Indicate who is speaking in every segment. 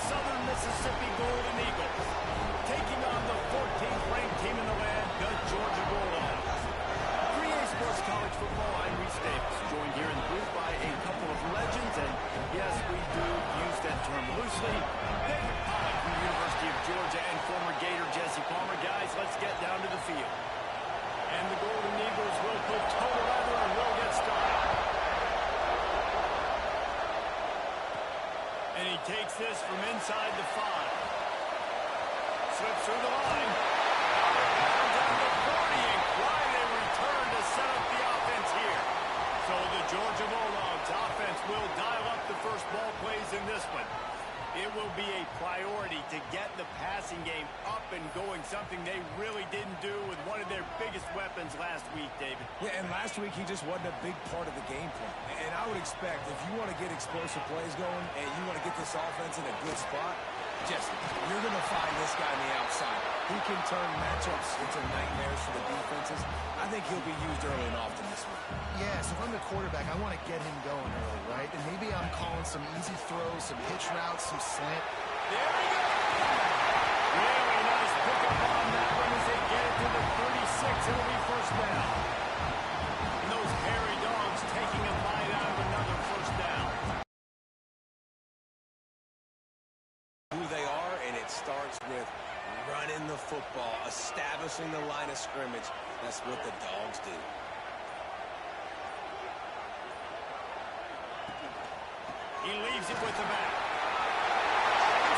Speaker 1: Southern Mississippi Golden Eagles, taking on the 14th ranked team in the land, the Georgia Bulldogs. 3A Sports College Football, I'm Reese Davis, joined here in the booth by a couple of legends, and yes, we do use that term loosely. David Pollock from the University of Georgia and former Gator Jesse Palmer. Guys, let's get down to the field. And the Golden Eagles will put total leather and will get started. And he takes this from inside the 5. Slips through the line. Down to 40 and quite a return to set up the offense here. So the Georgia Bulldogs offense will dial up the first ball plays in this one. It will be a priority to get the passing game up and going, something they really didn't do with one of their biggest weapons last week, David.
Speaker 2: Yeah, and last week he just wasn't a big part of the game plan. And I would expect if you want to get explosive plays going and you want to get this offense in a good spot, Jesse, you're going to find this guy on the outside. He can turn matchups into nightmares for the defenses. I think he'll be used early and often this week.
Speaker 3: Yeah, so if I'm the quarterback, I want to get him going early, right? And maybe I'm calling some easy throws, some hitch routes, some slant.
Speaker 1: There we go! Really nice pickup on that one as they get it to the 36. It'll be first down. And those hairy dogs taking a bite out of another first down.
Speaker 2: Who they are, and it starts with running the football, establishing the line of scrimmage. That's what the dogs do.
Speaker 1: He leaves it with the back.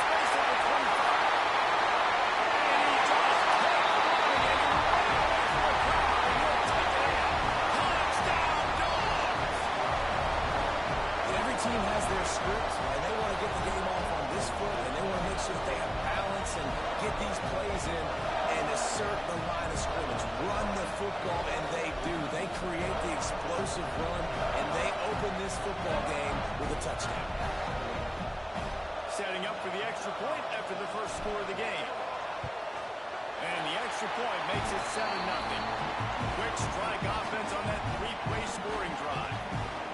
Speaker 1: Space over 25. And he just kept running and he ran for a crowd and he'll take it in. Touchdown, Dogs!
Speaker 2: And every team has their script, and they want to get the game off on this foot, and they want to make sure that they have balance and get these plays in and assert the line of scrimmage. Run the football, and they do. They create the explosive run, and they open this football game with a touchdown.
Speaker 1: Setting up for the extra point after the first score of the game. And the extra point makes it 7-0. Quick strike offense on that three-play scoring drive.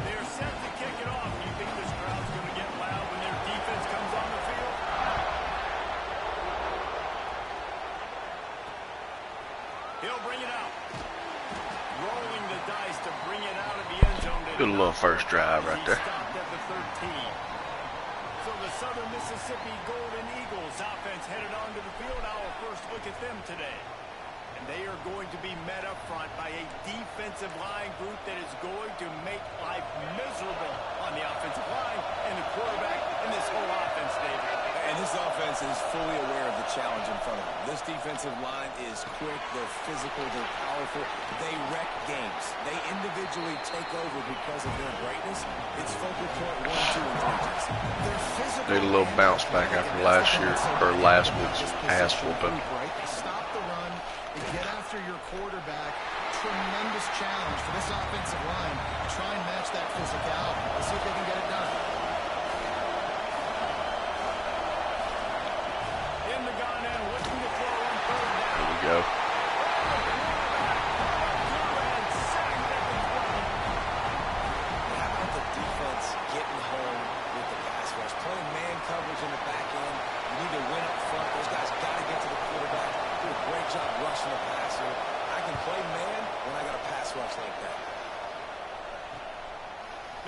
Speaker 1: They're set to kick it off. Do you think this crowd's going to get loud when their defense comes on the field? He'll bring it out. Rolling the dice to bring it out of the end zone.
Speaker 4: Good little first drive right there.
Speaker 1: Stopped at the 13. So the Southern Mississippi Golden Eagles offense headed onto the field. Our first look at them today. And they are going to be met up front by a defensive line group that is going to make life miserable on the offensive line and the quarterback and this whole offense, David.
Speaker 2: And this offense is fully aware of the challenge in front of them. This defensive line is quick, they're physical, they're powerful. They wreck games. They individually take over because of their greatness. It's focal point 1, 2, and 3.
Speaker 4: Need a little bounce back after last year, or last week's ass whooping.
Speaker 3: Stop the run and get after your quarterback. Tremendous challenge for this offensive line. Try and match that physicality. Let's see if they can get it done.
Speaker 1: In the gun and looking to throw on third down.
Speaker 4: There we go.
Speaker 2: How about the defense getting home with the pass rush? Playing man coverage in the back end. You need to win up front. Those guys got to get to the quarterback. Do a great job rushing the passer. I can play man when I got a pass rush like that.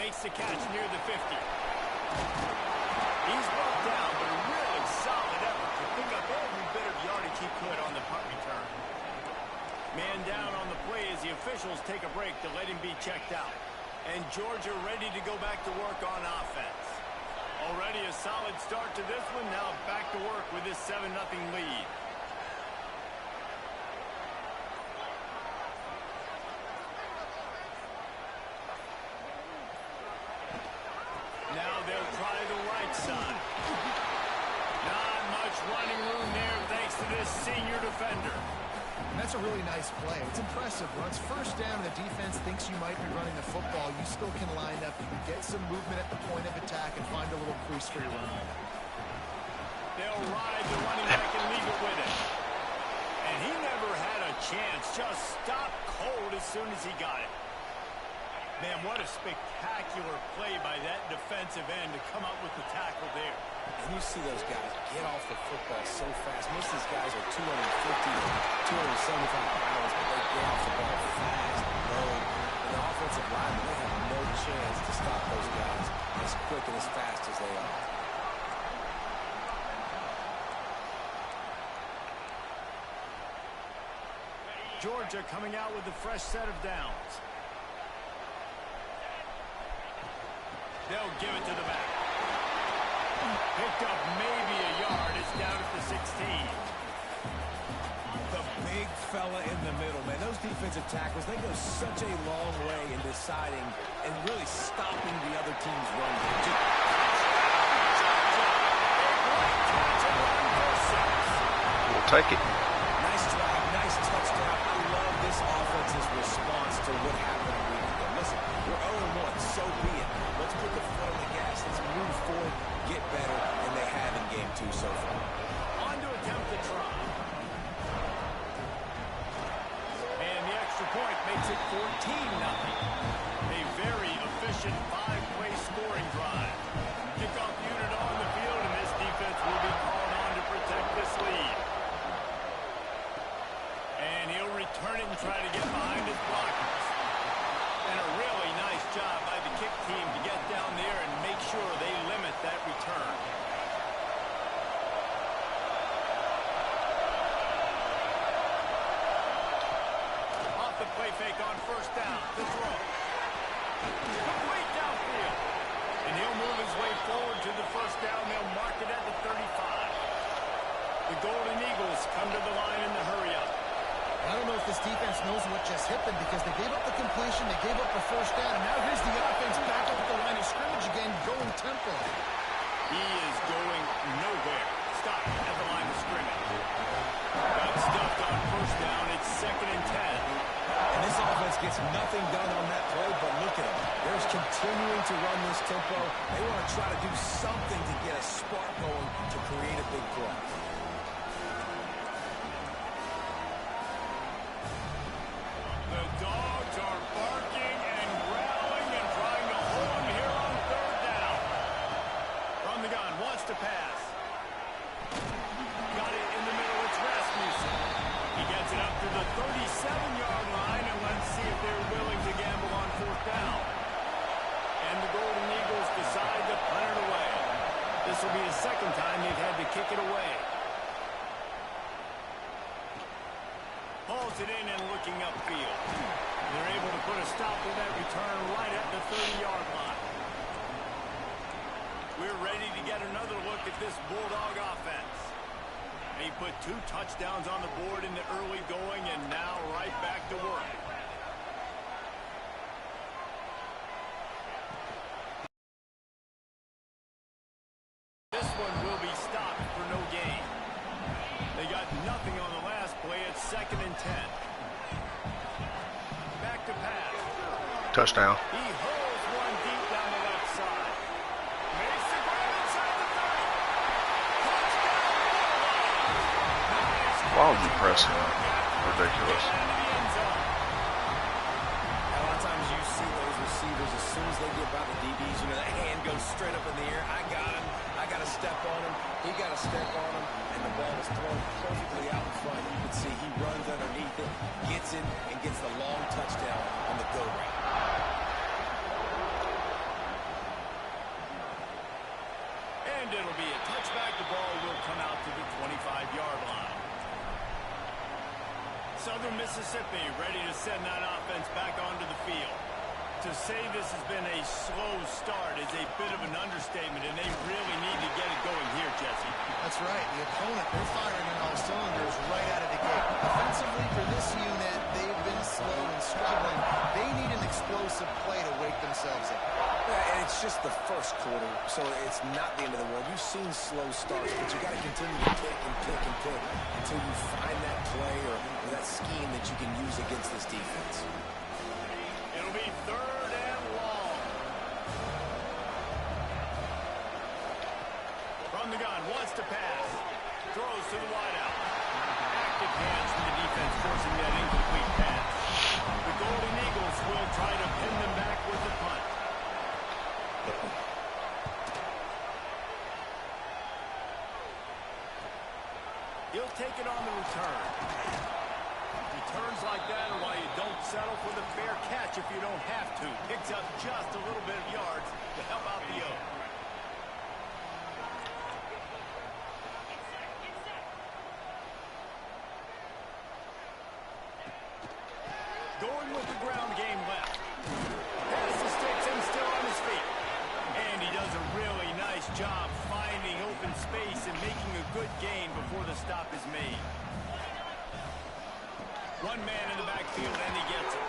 Speaker 1: Makes the catch near the 50. He's brought down, but a really solid effort to pick up every bit of yardage he could on the punt return. Man down on the play as the officials take a break to let him be checked out. And Georgia ready to go back to work on offense. Already a solid start to this one. Now back to work with this 7-0 lead. Now they'll try the right side. Not much running room there thanks to this senior defender.
Speaker 3: And that's a really nice play. It's impressive. When it's first down and the defense thinks you might be running the football, you still can line up. You can get some movement at the point of attack and find a little crease for your run.
Speaker 1: They'll ride the running back and leave it with him. And he never had a chance. Just stopped cold as soon as he got it. Man, what a spectacular play by that defensive end to come up with the tackle there.
Speaker 2: And you see those guys get off the football so fast. Most of these guys are 250 to 275 pounds, but they get off the ball fast, low. And the offensive linemen, they have no chance to stop those guys as quick and as fast as they are.
Speaker 1: Georgia coming out with a fresh set of downs. They'll give it to the back. Picked up maybe a yard. It's down at the 16.
Speaker 2: The big fella in the middle, man. Those defensive tackles, they go such a long way in deciding and really stopping the other team's run.
Speaker 4: We'll take it.
Speaker 2: Nice drive, nice touchdown. I love this offense's response to what happened a week ago. Listen, we're 0-1, so be it. Let's put the foot on the gas. Let's move forward, get better, and they have in game 2 so far.
Speaker 1: On to attempt the try. And the extra point makes it 14-0. A very efficient 5-play scoring drive. Kickoff unit on the field, and this defense will be called on to protect this lead. And he'll return it and try to get behind his blockers. And a really nice job by the kick team to get down there and make sure they limit that return. Off the play fake on first down. The throw. Complete downfield. And he'll move his way forward to the first down. They'll mark it at the 35. The Golden Eagles come to the line in the hurry up.
Speaker 3: I don't know if this defense knows what just hit them because they gave up the completion, they gave up the first down, and now here's the offense back up at the line of scrimmage again, going tempo.
Speaker 1: He is going nowhere. Stop at the line of scrimmage. Got stuffed on first down. It's 2nd and 10.
Speaker 2: And this offense gets nothing done on that play, but look at them. They're continuing to run this tempo. They want to try to do something to get a spark going to create a big play.
Speaker 1: To pass. Got it in the middle. It's Rasmussen. He gets it up to the 37-yard line, and let's see if they're willing to gamble on fourth down. And the Golden Eagles decide to punt it away. This will be the second time they've had to kick it away. Hauls it in and looking upfield. They're able to put a stop to that return right at the 30-yard line. We're ready to get another look at this Bulldog offense. They put 2 touchdowns on the board in the early going, and now right back to work. This one will be stopped for no gain. They got nothing on the last play. It's 2nd and 10. Back to pass.
Speaker 4: Touchdown.
Speaker 1: He holds one deep down the left side. Makes the grab inside the 30.
Speaker 4: Why would you press him? Ridiculous.
Speaker 2: A lot of times you see those receivers, as soon as they get by the DBs, you know, that hand goes straight up in the air. I got him. I got to step on him. He got to step on him. And the ball is thrown perfectly out in front. You can see he runs underneath it, gets it, and gets the long touchdown on the go route.
Speaker 1: And it'll be a touchback. The ball will come out to the 25-yard line. Southern Mississippi ready to send that offense back onto the field. To say this has been a slow start is a bit of an understatement, and they really need to get it going here, Jesse.
Speaker 3: That's right. The opponent, they're firing on all cylinders right out of the gate. Offensively for this unit, they've been slow and struggling. They need an explosive play to wake themselves up.
Speaker 2: Yeah, and it's just the first quarter, so it's not the end of the world. You've seen slow starts, but you got to continue to pick and pick and pick until you find that play or that scheme that you can use against this defense.
Speaker 1: It'll be 3rd and long. From the gun, wants to pass. Throws to the wideout. Active hands from the defense, forcing that incomplete pass. The Golden Eagles will try to pin them back with take it on the return. Returns like that are why you don't settle for the fair catch if you don't have to. Picks up just a little bit of yards to help out the O. Going with the ground game left. Pass the sticks and still on his feet. And he does a really nice job finding open space and making a good gain before the stop is made. One man in the backfield, and he gets it.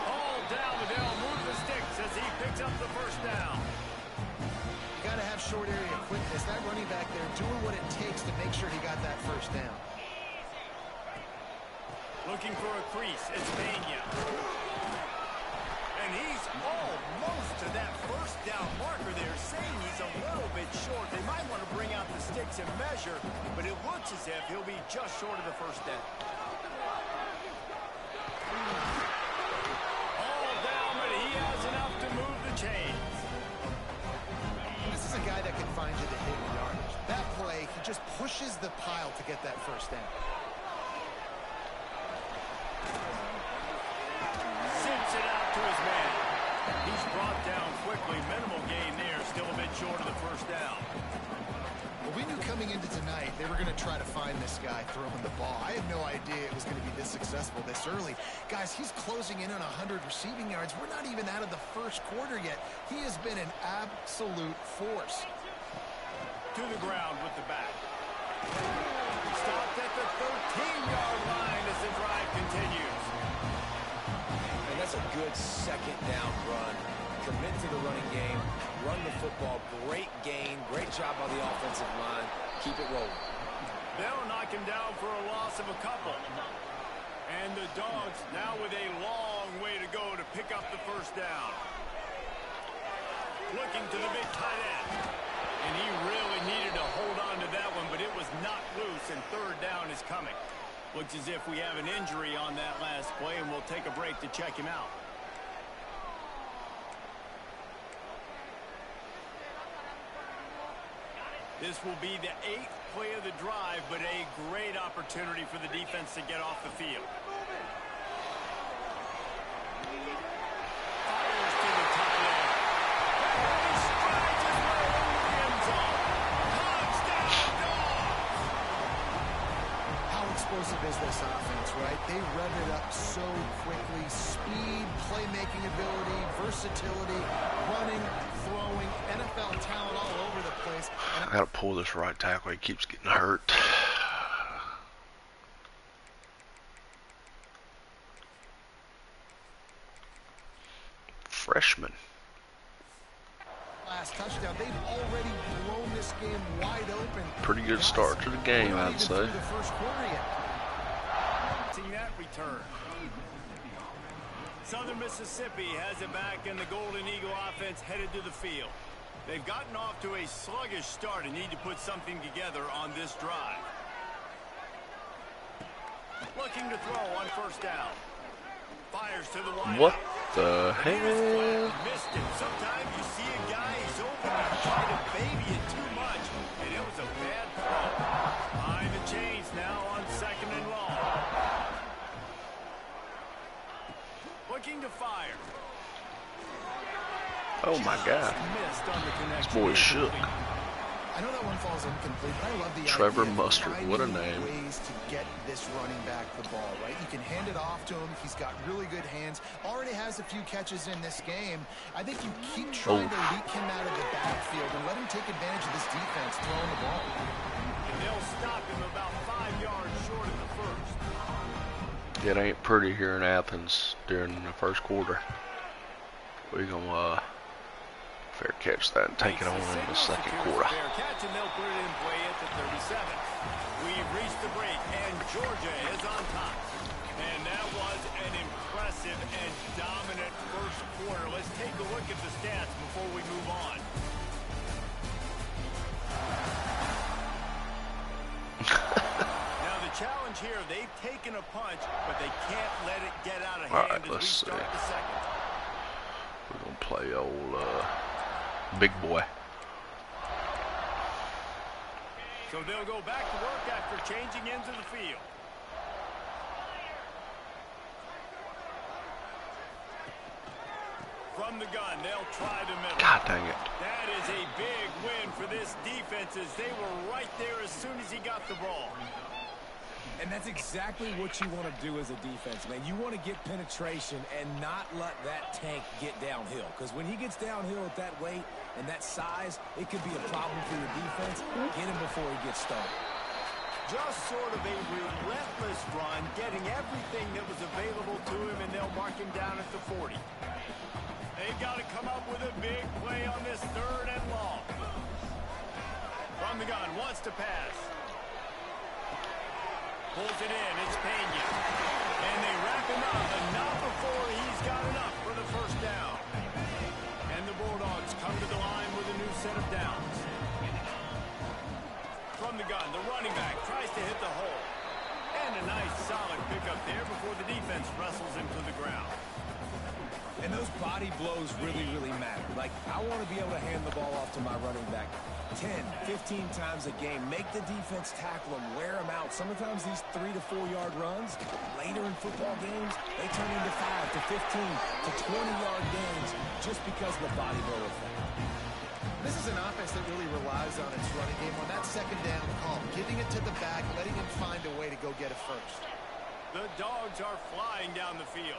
Speaker 1: All down, but they'll move the sticks as he picks up the first down.
Speaker 3: You got to have short area quickness. That running back there doing what it takes to make sure he got that first down.
Speaker 1: Looking for a crease, it's Pena. And he's almost to that first down marker there, saying he's a little bit short. They might want to bring out the sticks and measure, but it looks as if he'll be just short of the first down. All down, but he has enough to move the chains.
Speaker 3: This is a guy that can find you the hidden yardage. That play, he just pushes the pile to get that first down.
Speaker 1: Zips it out to his man. He's brought down quickly. Minimal gain there. Still a bit short of the first down.
Speaker 3: Well, we knew coming into tonight they were going to try to find this guy throwing the ball. I had no idea it was going to be this successful this early. Guys, he's closing in on 100 receiving yards. We're not even out of the first quarter yet. He has been an absolute force.
Speaker 1: To the ground with the back. Stopped at the 13-yard line as the drive continues.
Speaker 2: And that's a good second down run. Commit to the running game, run the football, great gain, great job on the offensive line. Keep it rolling.
Speaker 1: They'll knock him down for a loss of a couple. And the Dogs now with a long way to go to pick up the first down. Looking to the big tight end. And he really needed to hold on to that one, but it was not loose, and third down is coming. Looks as if we have an injury on that last play, and we'll take a break to check him out. This will be the 8th play of the drive, but a great opportunity for the defense to get off the field. Fires to the tight end. And he strides his way into the end zone. Touchdown, Dogs!
Speaker 3: How explosive is this offense, right? They rev it up so quickly. Speed, playmaking ability, versatility, running, throwing, NFL talent all over the place. And
Speaker 4: I gotta pull this right tackle. He keeps getting hurt. Freshman.
Speaker 3: last touchdown, they've already blown this game wide open.
Speaker 4: Pretty good start to the game, I'd say.
Speaker 3: The first quarter yet.
Speaker 1: See that return. Southern Mississippi has it back, and the Golden Eagle offense headed to the field. They've gotten off to a sluggish start and need to put something together on this drive. Looking to throw on first down. Fires to the wide.
Speaker 4: What the hell?
Speaker 1: Missed it. Sometimes you see a guy, he's open, you try to baby it too much, and it was a bad throw. Behind the chains now on 2nd and long. Looking to fire.
Speaker 4: Oh my God.
Speaker 1: Missed on the
Speaker 4: This
Speaker 1: connection.
Speaker 4: boy shook.
Speaker 3: I know that one falls incomplete, but I love the
Speaker 4: Trevor
Speaker 3: idea of
Speaker 4: Mustard, what a
Speaker 3: finding
Speaker 4: name.
Speaker 3: ways to get this running back the ball, right? You can hand it off to him. He's got really good hands. Already has a few catches in this game. I think you keep trying to leak him out of the backfield and let him take advantage of this defense throwing the ball.
Speaker 1: And they'll stop him about 5 yards short of the first.
Speaker 4: It ain't pretty here in Athens during the first quarter. We're gonna fair catch that and take it on in the second quarter.
Speaker 1: Fair catch, and they'll put it in play at the 37. We've reached the break, and Georgia is on top. And that was an impressive and dominant first quarter. Let's take a look at the stats before we move on. Now the challenge here, they've taken a punch, but they can't let it get out of hand as we start the second.
Speaker 4: We're gonna play old big boy.
Speaker 1: So they'll go back to work after changing into the field. From the gun, they'll try the middle.
Speaker 4: God dang it.
Speaker 1: That is a big win for this defense as they were right there as soon as he got the ball.
Speaker 2: And that's exactly what you want to do as a defense, man. You want to get penetration and not let that tank get downhill. Because when he gets downhill at that weight and that size, it could be a problem for your defense. Get him before he gets started.
Speaker 1: Just sort of a relentless run, getting everything that was available to him, and they'll mark him down at the 40. They've got to come up with a big play on this 3rd and long. From the gun, wants to pass. Pulls it in, it's Pena. And they wrap him up, but not before he's got enough for the first down. And the Bulldogs come to the line with a new set of downs. From the gun, the running back tries to hit the hole. And a nice solid pickup there before the defense wrestles him to the ground.
Speaker 2: And those body blows really, really matter. Like, I want to be able to hand the ball off to my running back 10, 15 times a game. Make the defense tackle him, wear him out. Sometimes these 3 to 4 yard runs, later in football games, they turn into 5 to 15 to 20-yard gains just because of the body blow effect.
Speaker 3: This is an offense that really relies on its running game on that 2nd down call, giving it to the back, letting him find a way to go get a first.
Speaker 1: The Dogs are flying down the field.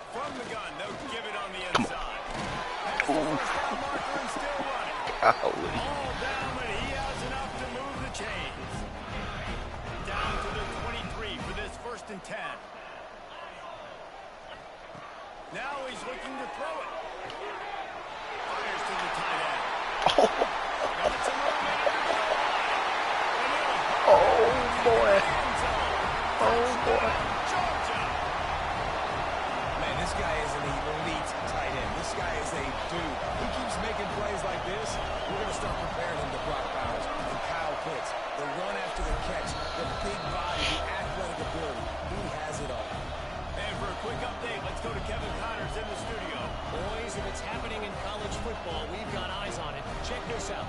Speaker 1: From the gun, they'll give it on the inside. Pass the first down marker and still running.
Speaker 4: Golly.
Speaker 1: All down, but he has enough to move the chains. Down to the 23 for this 1st and 10. Now he's looking to throw it. Fires to the tight end. Got some room in it.
Speaker 4: Oh, boy. Oh, boy.
Speaker 2: This guy is an elite tight end. This guy is a dude. He keeps making plays like this. We're going to start comparing him to Brock Bowers and Kyle Pitts. The run after the catch, the big body, the athletic ability. He has it all.
Speaker 1: And for a quick update, let's go to Kevin Connors in the studio.
Speaker 5: Boys, if it's happening in college football, we've got eyes on it. Check this out.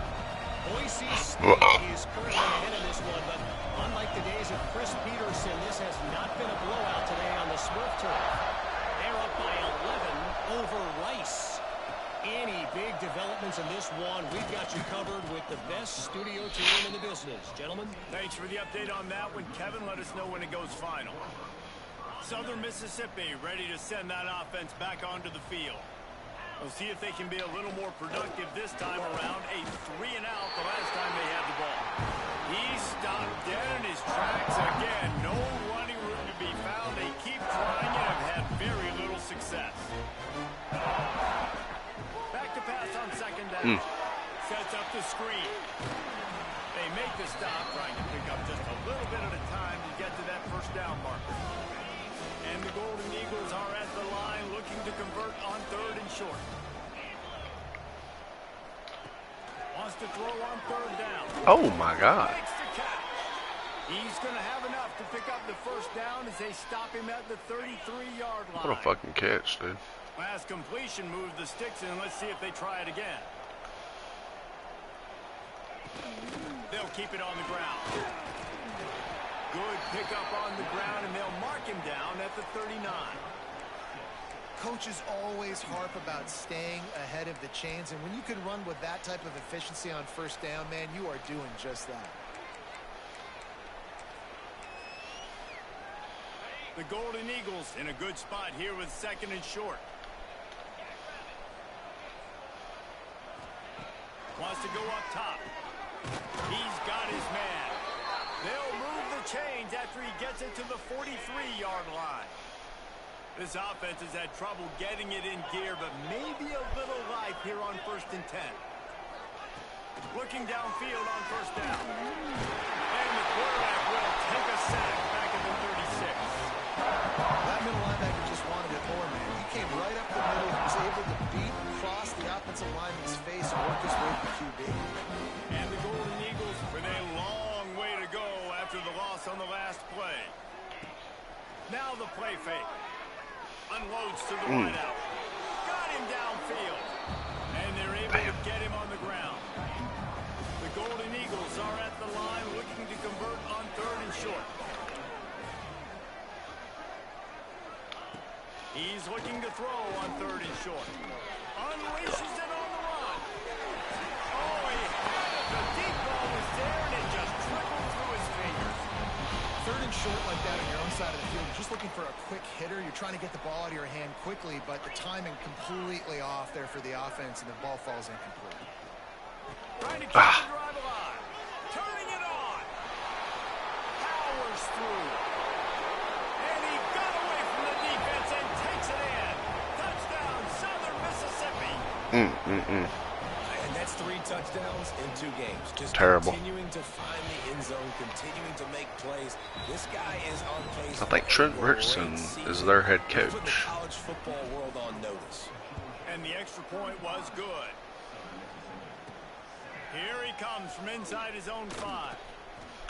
Speaker 5: Boise State is currently ahead in this one, but unlike the days of Chris Peterson, this has not been a blowout today on the Smurf turf. They're up by 11 over Rice. Any big developments in this one, we've got you covered with the best studio team in the business. Gentlemen.
Speaker 1: Thanks for the update on that one, Kevin. Let us know when it goes final. Southern Mississippi ready to send that offense back onto the field. We'll see if they can be a little more productive this time around. A 3-and-out the last time they had the ball. He stopped dead in his tracks again. No running room to be found. They keep trying it and have had very little success. Back to pass on 2nd down. Sets up the screen. They make the stop, trying to pick up just a little bit at a time to get to that 1st down marker. And the Golden Eagles are at the line looking to convert on 3rd and short. Wants to throw on 3rd down.
Speaker 4: Oh, my God.
Speaker 1: Makes the catch. He's going to have enough to pick up the 1st down as they stop him at the 33-yard line.
Speaker 4: What a fucking catch, dude.
Speaker 1: Last completion moved the sticks in. Let's see if they try it again. They'll keep it on the ground. Good pickup on the ground, and they'll mark him down at the 39.
Speaker 3: Coaches always harp about staying ahead of the chains, and when you can run with that type of efficiency on 1st down, man, you are doing just that.
Speaker 1: The Golden Eagles in a good spot here with 2nd and short. Wants to go up top. He's got his man. They'll move the chains after he gets it to the 43-yard line. This offense has had trouble getting it in gear, but maybe a little life here on 1st and 10. Looking downfield on 1st down. And the quarterback will take a sack back at the 36.
Speaker 3: That middle linebacker just wanted it more, man. He came right up the middle. He was able to beat, cross the offensive lineman's face, and work his way to the QB.
Speaker 1: And the Golden Eagles with a long way to go after the loss on the last play. Now the play fake. Unloads to the wideout. Got him downfield. And they're able to get him on the ground. He's looking to throw on 3rd and short. Unleashes it on the run. Oh, he had it. The deep ball was there, and it just trickled through his fingers.
Speaker 3: 3rd and short like that on your own side of the field. You're just looking for a quick hitter. You're trying to get the ball out of your hand quickly, but the timing completely off there for the offense, and the ball falls incomplete.
Speaker 1: Trying to keep the drive alive. Turning it on. Powers through. And he got away from the defense and takes it in. Touchdown, Southern Mississippi.
Speaker 2: And that's 3 touchdowns in 2 games. Just
Speaker 4: terrible.
Speaker 2: Continuing to find the end zone, continuing to make plays. This guy is on pace.
Speaker 4: I think Trent Richardson is their head coach.
Speaker 2: Put the college football world on notice.
Speaker 1: And the extra point was good. Here he comes from inside his own 5.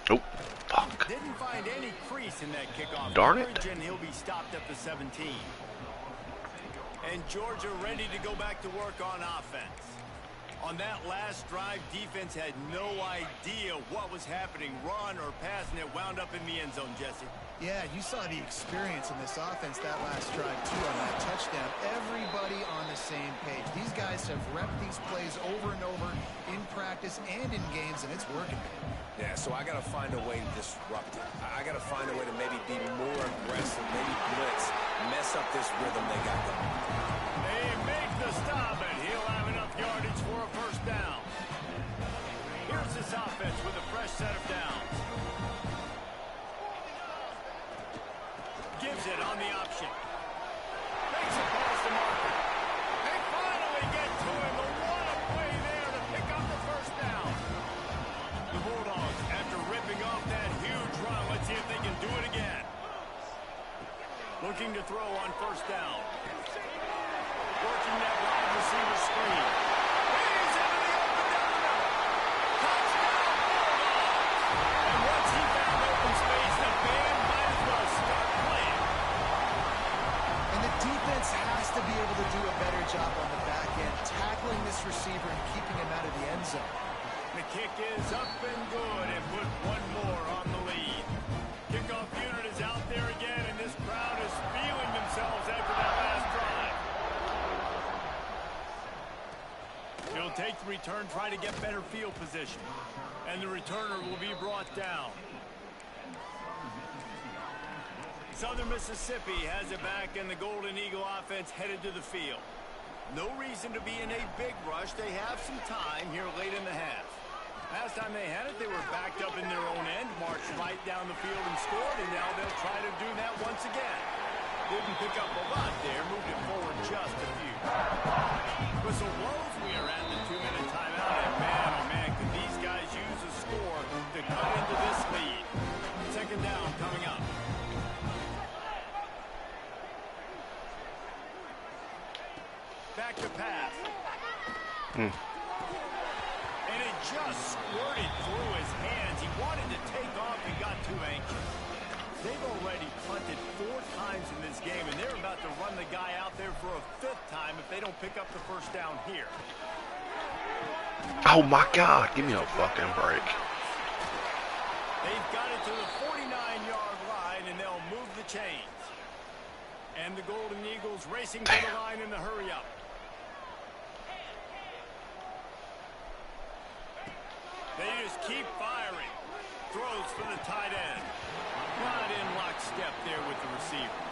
Speaker 4: Oh, fuck.
Speaker 1: Didn't find any crease in that kickoff.
Speaker 4: Darn it.
Speaker 1: And he'll be stopped at the 17. And Georgia ready to go back to work on offense. On that last drive, defense had no idea what was happening, run or pass, and it wound up in the end zone, Jesse.
Speaker 3: Yeah, you saw the experience in this offense that last drive, too, on that touchdown. Everybody on the same page. These guys have repped these plays over and over in practice and in games, and it's working.
Speaker 2: Yeah, so I got to find a way to disrupt it. I got to find a way to maybe be more aggressive, maybe blitz, mess up this rhythm they got going.
Speaker 1: They make the stop, and he'll have enough yardage for a first down. Here's this offense with a fresh set of downs. Gives it on the option. Makes it past the marker. They finally get to him, but what a play there to pick up the first down. The Bulldogs, after ripping off that huge run, let's see if they can do it again. Looking to throw on first down. Working that wide receiver screen. He's into the open down the middle. Touchdown, Bulldogs. And once he found open space, the band might as well start playing.
Speaker 3: And the defense has to be able to do a better job on the back end, tackling this receiver and keeping him out of the end zone.
Speaker 1: The kick is up and good, and put one more on the lead. Kickoff unit is out there again, and this crowd is feeling themselves after that last drive. He'll take the return, try to get better field position. And the returner will be brought down. Southern Mississippi has it back, and the Golden Eagle offense headed to the field. No reason to be in a big rush. They have some time here late in the half. Last time they had it, they were backed up in their own end, marched right down the field and scored, and now they'll try to do that once again. Didn't pick up a lot there, moved it forward just a few. Whistle blows, we are at the 2-minute timeout, and man, oh man, could these guys use a score to cut into this lead. Second down coming up. Back to pass. And it just squirted through his hands. He wanted to take off and got too anxious. They've already punted 4 times in this game, and they're about to run the guy out there for a 5th time if they don't pick up the first down here.
Speaker 4: Oh my God, give me a fucking break.
Speaker 1: They've got it to the 49-yard line, and they'll move the chains. And the Golden Eagles racing to the line in the hurry-up. They just keep firing. Throws for the tight end. Not in lockstep there with the receiver.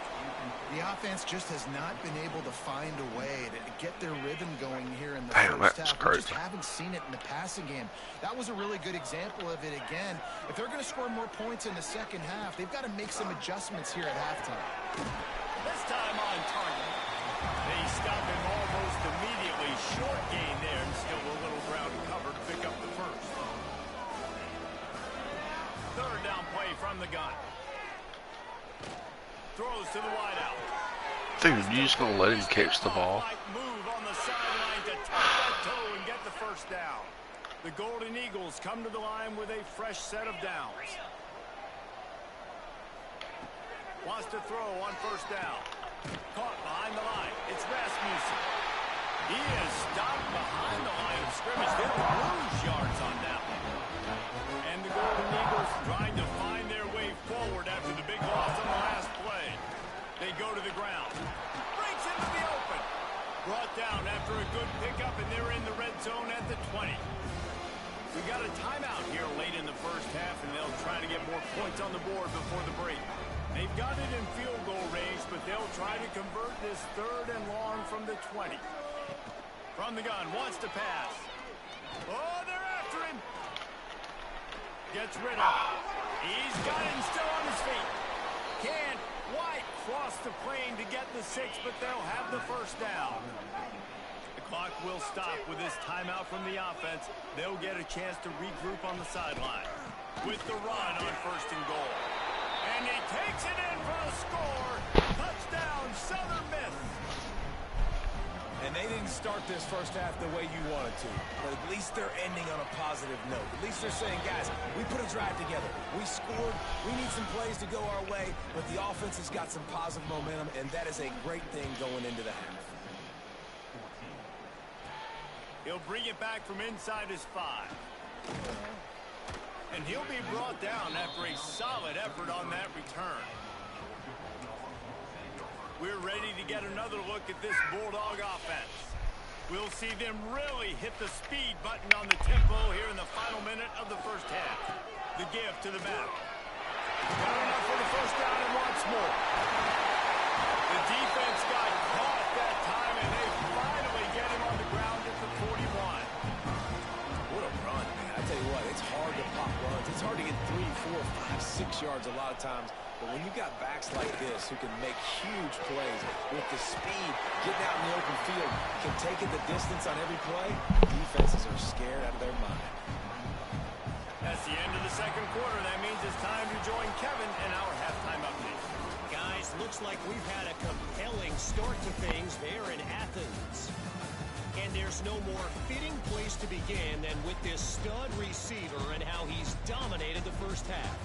Speaker 3: The offense just has not been able to find a way to get their rhythm going here in the
Speaker 4: Damn,
Speaker 3: first
Speaker 4: that's
Speaker 3: half.
Speaker 4: crazy.
Speaker 3: We just haven't seen it in the passing game. That was a really good example of it again. If they're going to score more points in the second half, they've got to make some adjustments here at halftime.
Speaker 1: This time on target. They stop him almost immediately. Short gain there, and still a little ground to cover to pick up the first. Third down play from the gun. Throws to the wideout.
Speaker 4: Dude, you just gonna let him catch the ball?
Speaker 1: Move on the sideline to tuck that toe and get the first down. The Golden Eagles come to the line with a fresh set of downs. Wants to throw on first down. Caught behind the line. It's Rasmussen. He is stopped behind the line of scrimmage. They'll lose yards on that one. And the Golden Eagles trying to find their way forward after the big loss on the last play. They go to the ground. after a good pickup, and they're in the red zone at the 20. We got a timeout here late in the first half, and they'll try to get more points on the board before the break. They've got it in field goal range, but they'll try to convert this 3rd and long from the 20. From the gun, wants to pass. Oh, they're after him. Gets rid of it. He's got it and still on his feet. Can't quite cross the plane to get the 6, but they'll have the first down. The clock will stop with this timeout from the offense. They'll get a chance to regroup on the sideline. With the run on 1st and goal. And he takes it in for a score. Touchdown, Southern Miss.
Speaker 2: And they didn't start this first half the way you wanted to. But at least they're ending on a positive note. At least they're saying, guys, we put a drive together. We scored. We need some plays to go our way. But the offense has got some positive momentum, and that is a great thing going into the half.
Speaker 1: He'll bring it back from inside his 5. And he'll be brought down after a solid effort on that return. We're ready to get another look at this Bulldog offense. We'll see them really hit the speed button on the tempo here in the final minute of the first half. The give to the back. Got enough for the first down and wants more. The defense got caught that time, and they finally get him on the ground at the 41.
Speaker 2: What a run, man. I tell you what, it's hard to pop runs. It's hard to get 3, 4, 5, 6 yards a lot of times. But when you got backs like this who can make huge plays with the speed, getting out in the open field, can take it the distance on every play, defenses are scared out of their mind.
Speaker 1: That's the end of the second quarter. That means it's time to join Kevin in our halftime update.
Speaker 5: Guys, looks like we've had a compelling start to things there in Athens. And there's no more fitting place to begin than with this stud receiver and how he's dominated the first half.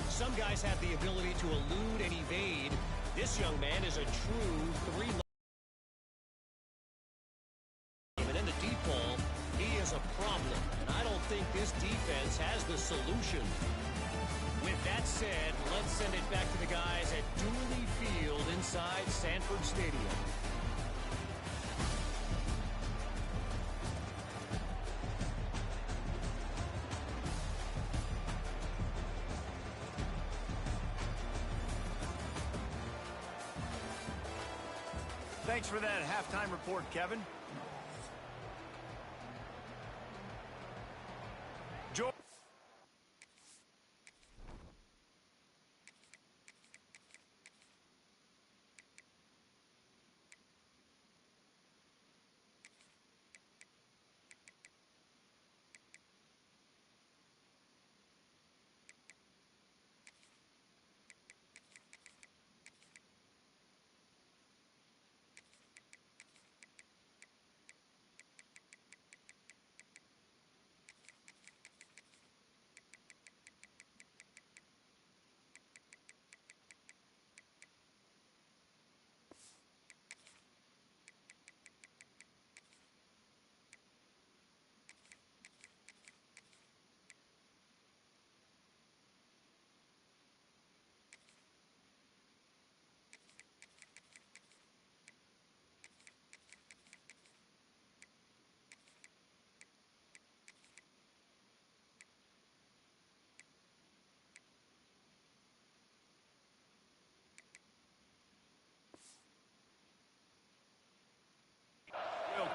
Speaker 5: Some guys have the ability to elude and evade. This young man is a true 3. And in the deep ball, he is a problem. And I don't think this defense has the solution. With that said, let's send it back to the guys at Dooley Field inside Sanford Stadium.
Speaker 1: Thanks for that halftime report, Kevin.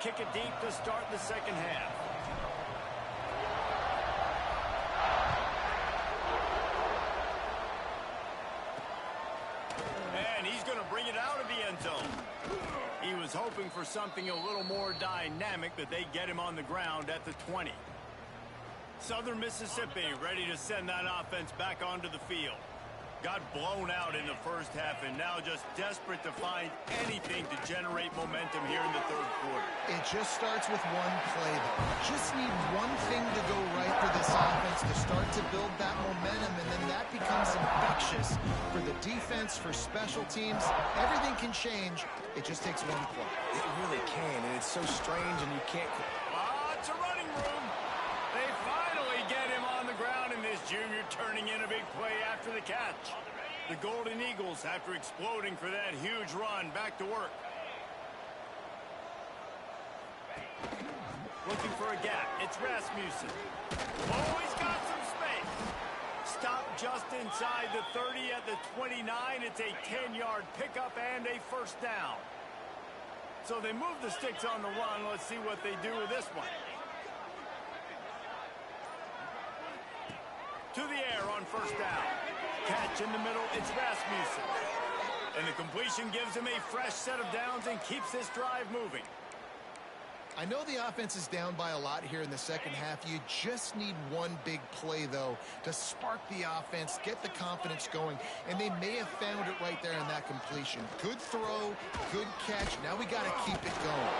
Speaker 1: Kick it deep to start the second half. And he's going to bring it out of the end zone. He was hoping for something a little more dynamic, but they get him on the ground at the 20. Southern Mississippi ready to send that offense back onto the field. Got blown out in the first half and now just desperate to find anything to generate momentum here in the third quarter.
Speaker 3: It just starts with one play, though. Just need one thing to go right for this offense to start to build that momentum, and then that becomes infectious for the defense, for special teams. Everything can change. It just takes one play.
Speaker 2: It really can, and it's so strange, and you can't...
Speaker 1: It's a running room. They finally get him on the ground, and this junior turning in a big play after the catch. The Golden Eagles, after exploding for that huge run, back to work. looking for a gap. It's Rasmussen. Oh, he's got some space. Stop just inside the 30 at the 29. It's a 10-yard pickup and a first down. So they move the sticks on the run. Let's see what they do with this one. To the air on first down. Catch in the middle, it's Rasmussen. And the completion gives him a fresh set of downs and keeps this drive moving.
Speaker 3: I know the offense is down by a lot here in the second half. You just need one big play, though, to spark the offense, get the confidence going, and they may have found it right there in that completion. Good throw, good catch. Now we got to keep it going.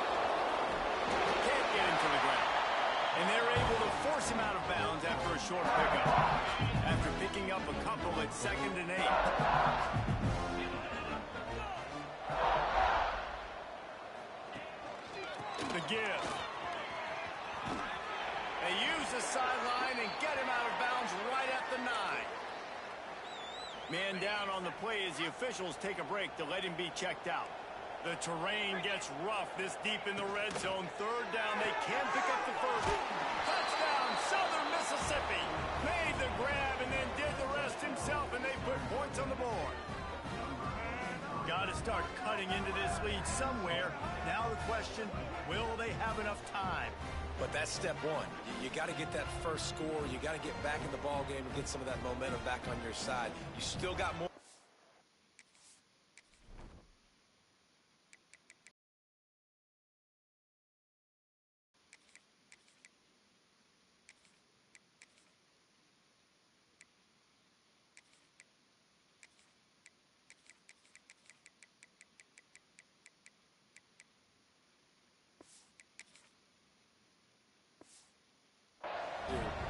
Speaker 1: Can't get him to the ground. And they're able to force him out of bounds after a short pickup. After picking up a couple at 2nd and 8. The give. They use the sideline and get him out of bounds right at the 9. Man down on the play as the officials take a break to let him be checked out. The terrain gets rough this deep in the red zone. 3rd down. They can pick up the first. Touchdown, Southern Mississippi. Made the grab and then did the rest himself, and they put points on the board. Got to start cutting into this lead somewhere. Now the question, will they have enough time?
Speaker 2: But that's step one. You got to get that first score. You got to get back in the ball game and get some of that momentum back on your side. You still got more.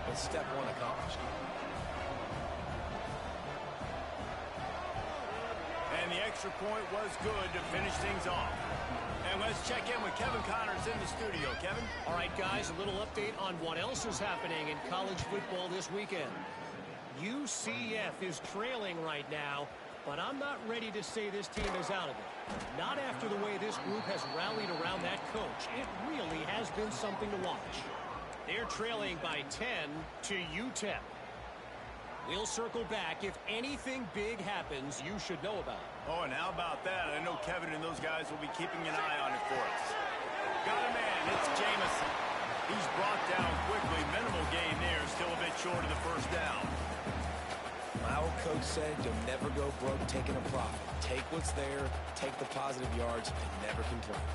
Speaker 2: But step one accomplished.
Speaker 1: And the extra point was good to finish things off. And let's check in with Kevin Connors in the studio. Kevin?
Speaker 5: All right, guys, a little update on what else is happening in college football this weekend. UCF is trailing right now, but I'm not ready to say this team is out of it. Not after the way this group has rallied around that coach. It really has been something to watch. They're trailing by 10 to UTEP. We'll circle back. If anything big happens, you should know about it.
Speaker 1: Oh, and how about that? I know Kevin and those guys will be keeping an eye on it for us. Got a man. It's Jamison. He's brought down quickly. Minimal gain there. Still a bit short of the first down.
Speaker 2: My old coach said you'll never go broke taking a profit. Take what's there, take the positive yards, and never complain.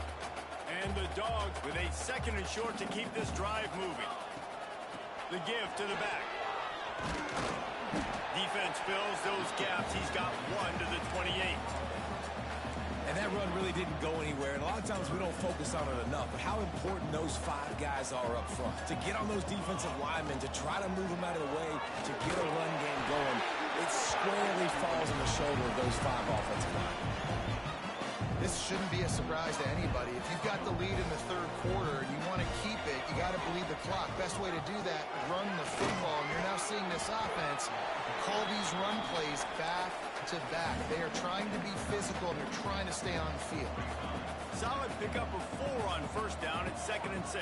Speaker 1: And the Dogs with a 2nd and short to keep this drive moving. The give to the back. Defense fills those gaps. He's got 1 to the 28.
Speaker 2: And that run really didn't go anywhere. And a lot of times we don't focus on it enough. But how important those 5 guys are up front. To get on those defensive linemen, to try to move them out of the way, to get a run game going. It squarely falls on the shoulder of those 5 offensive linemen.
Speaker 3: This shouldn't be a surprise to anybody. If you've got the lead in the 3rd quarter and you want to keep it, you got to bleed the clock. Best way to do that, run the football. And you're now seeing this offense call these run plays back to back. They are trying to be physical and they're trying to stay on the field.
Speaker 1: Solid pickup of 4 on first down at 2nd and 6.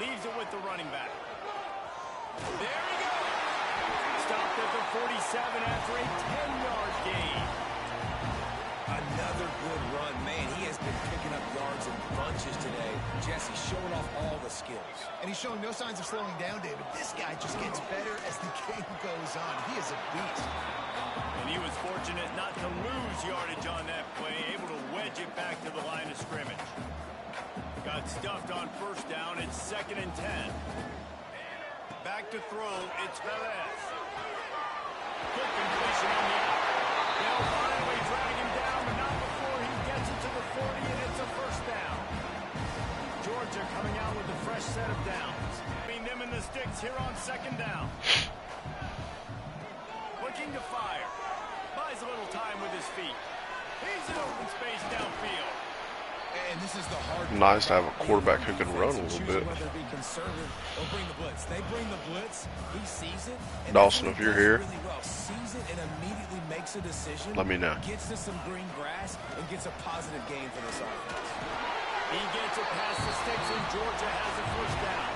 Speaker 1: Leaves it with the running back. There he goes. Stopped at the 47 after a 10-yard gain.
Speaker 2: Another good run. Man, he has been picking up yards in bunches today. Jesse showing off all the skills.
Speaker 3: And he's showing no signs of slowing down, David. This guy just gets better as the game goes on. He is a beast.
Speaker 1: And he was fortunate not to lose yardage on that play, able to wedge it back to the line of scrimmage. Got stuffed on first down. It's 2nd and 10. Back to throw. It's Velez. Good completion on the out. They'll finally drag him down, but not before he gets it to the 40, and it's a first down. Georgia coming out with a fresh set of downs. Between them and the sticks here on 2nd down. Looking to fire. Buys a little time with his feet. He's in open space downfield.
Speaker 2: And this is the hard part.
Speaker 4: Nice to have a quarterback who can run a little bit.
Speaker 2: Whether be conservative or bring the blitz. They bring the blitz. He sees it. And
Speaker 4: Dawson, if you're here,
Speaker 2: really well. Sees it and immediately makes a decision.
Speaker 4: let me know.
Speaker 2: Gets to some green grass and gets a positive gain for this offense.
Speaker 1: He gets it past the sticks, and Georgia has a first down.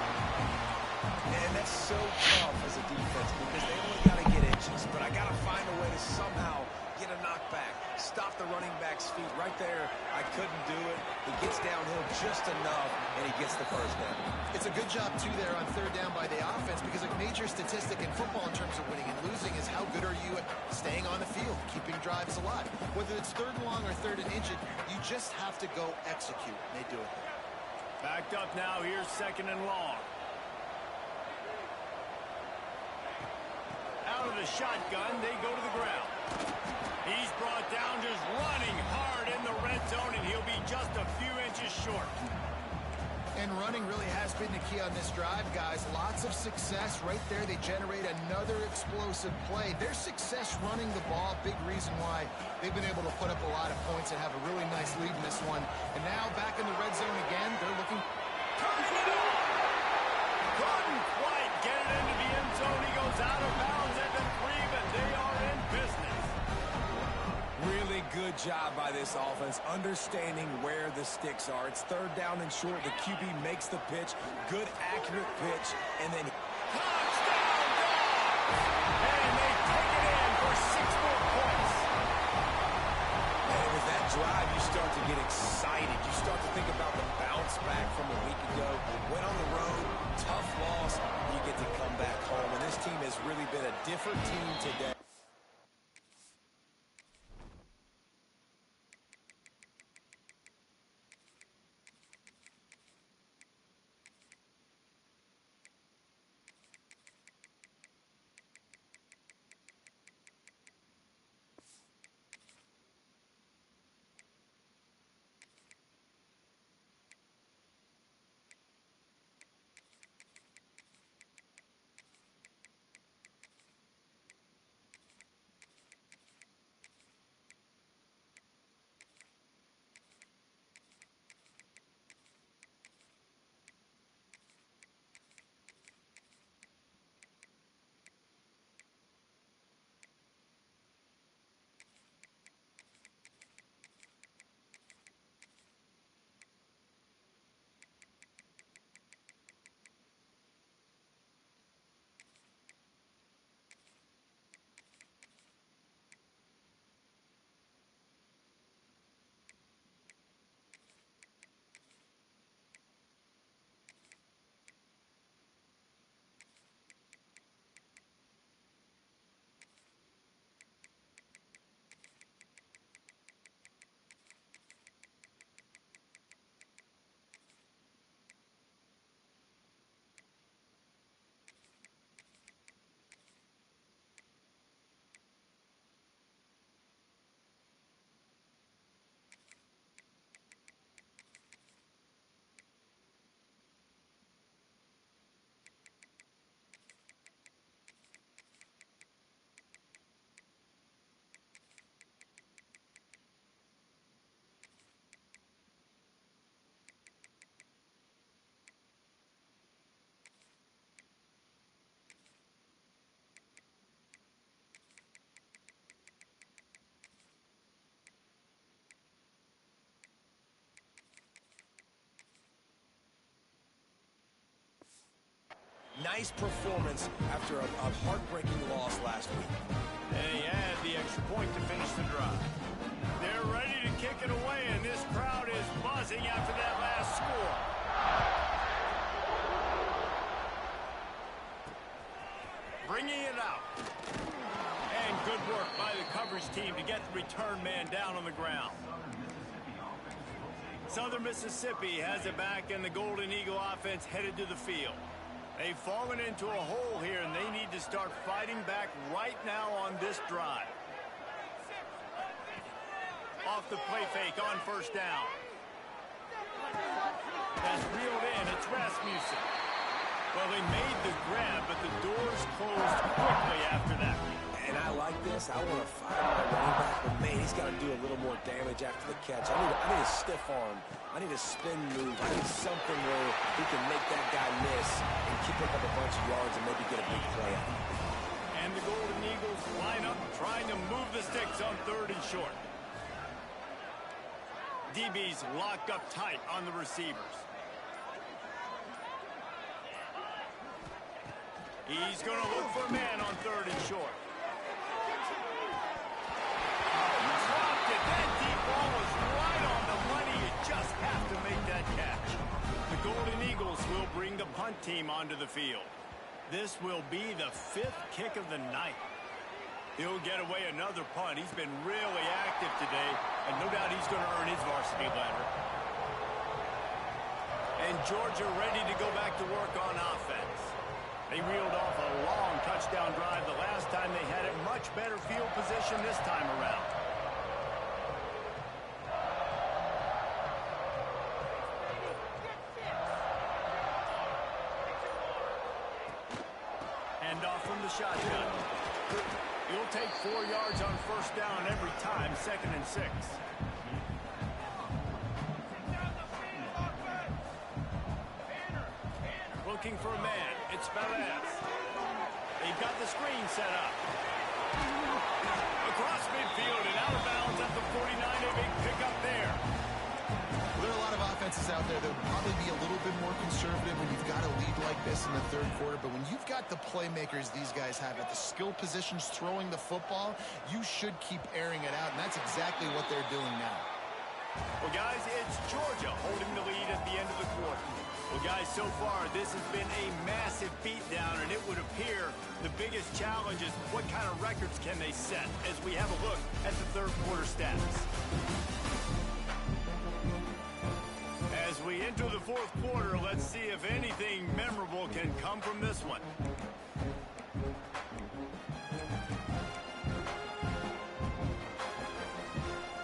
Speaker 2: And that's so tough as a defense because they only got to get inches. But I got to find a way to somehow get a knockback. Stop the running back's feet right there. I couldn't do it. He gets downhill just enough, and he gets the first down.
Speaker 3: It's a good job, too, there on third down by the offense because a major statistic in football in terms of winning and losing is how good are you at staying on the field, keeping drives alive. Whether it's third and long or third and inches, you just have to go execute. And they do it.
Speaker 1: Backed up now. Here's second and long. Out of the shotgun, they go to the ground. He's brought down just running hard in the red zone, and he'll be just a few inches short.
Speaker 3: And running really has been the key on this drive, guys. Lots of success right there. They generate another explosive play. Their success running the ball, big reason why they've been able to put up a lot of points and have a really nice lead in this one. And now back in the red zone again. They're looking.
Speaker 1: Turns it on! Couldn't quite get it into the end zone. He goes out of bounds at the 3, but they are in business.
Speaker 2: Really good job by this offense, understanding where the sticks are. It's third down and short. The QB makes the pitch. Good, accurate pitch. And then
Speaker 1: Touchdown, Dogs! And they take it in for 6 more points.
Speaker 2: and with that drive, you start to get excited. You start to think about the bounce back from a week ago. Went on the road, tough loss. You get to come back home. And this team has really been a different team today. Nice performance after a heartbreaking loss last week.
Speaker 1: And he had the extra point to finish the drive. They're ready to kick it away, and this crowd is buzzing after that last score. Bringing it out. And good work by the coverage team to get the return man down on the ground. Southern Mississippi has it back, and the Golden Eagle offense headed to the field. They've fallen into a hole here, and they need to start fighting back right now on this drive. Off the play fake on first down. That's reeled in. It's Rasmussen. Well, they made the grab, but the doors closed quickly after that.
Speaker 2: And I like this. I want to fire my running back, but man, he's got to do a little more damage advantage after the catch. I need a stiff arm. I need a spin move. I need something where he can make that guy miss and keep up a bunch of yards and maybe get a big play out of it.
Speaker 1: And the Golden Eagles line up trying to move the sticks on 3rd and short. DBs lock up tight on the receivers. He's going to look for a man on 3rd and short. Dropped it. That deep ball was right on the money. You just have to make that catch. The Golden Eagles will bring the punt team onto the field. This will be the 5th kick of the night. He'll get away another punt. He's been really active today, and no doubt he's going to earn his varsity letter. And Georgia ready to go back to work on offense. They reeled off a long touchdown drive the last time they had it. Much better field position this time around. Hand off from the shotgun. He'll take 4 yards on 1st down every time, 2nd and 6. Looking for a man. It's Perez. They've got the screen set up. Across midfield and out of bounds at the 49. A big pickup there.
Speaker 3: There are a lot of offenses out there that would probably be a little bit more conservative when you've got a lead like this in the 3rd quarter. But when you've got the playmakers these guys have at the skill positions throwing the football, you should keep airing it out. And that's exactly what they're doing now.
Speaker 1: Well, guys, it's Georgia holding the lead at the end of the quarter. Well, guys, so far, this has been a massive beatdown, and it would appear the biggest challenge is what kind of records can they set as we have a look at the 3rd quarter stats. As we enter the 4th quarter, let's see if anything memorable can come from this one.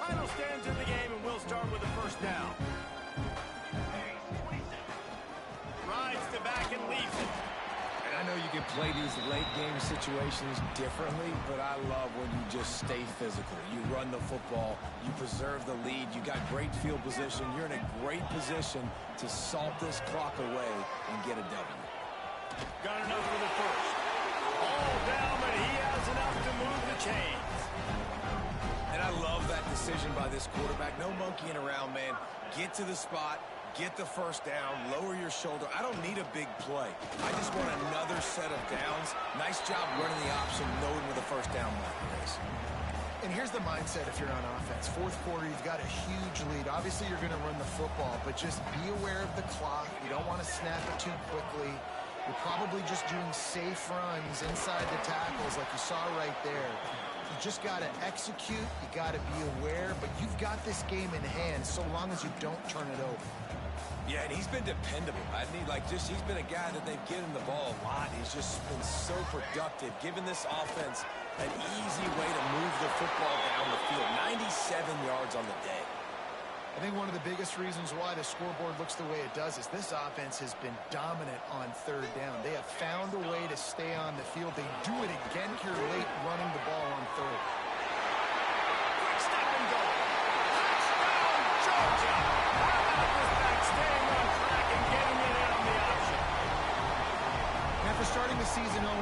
Speaker 1: Final stands in the game, and we'll start with the 1st down. Rides to back and leaves it.
Speaker 2: And I know you can play these late-game situations differently, but I love when you just stay physical. You run the football, you preserve the lead, you got great field position, you're in a great position to salt this clock away and get a W.
Speaker 1: Got enough for the 1st. All down, but he has enough to move the chains.
Speaker 2: And I love that decision by this quarterback. No monkeying around, man. Get to the spot. Get the 1st down, lower your shoulder. I don't need a big play. I just want another set of downs. Nice job running the option, knowing where the 1st down marker is.
Speaker 3: And here's the mindset if you're on offense. 4th quarter, you've got a huge lead. Obviously, you're going to run the football, but just be aware of the clock. You don't want to snap it too quickly. You're probably just doing safe runs inside the tackles like you saw right there. You just got to execute. You got to be aware, but you've got this game in hand so long as you don't turn it over.
Speaker 2: Yeah, and he's been dependable. He's been a guy that they've given the ball a lot. He's just been so productive, giving this offense an easy way to move the football down the field. 97 yards on the day.
Speaker 3: I think one of the biggest reasons why the scoreboard looks the way it does is this offense has been dominant on 3rd down. They have found a way to stay on the field. They do it again here late running the ball on 3rd.
Speaker 1: Quick stop and go. Touchdown, Georgia. How about this back staying on track and getting it in on the option?
Speaker 3: After starting the season 0-1,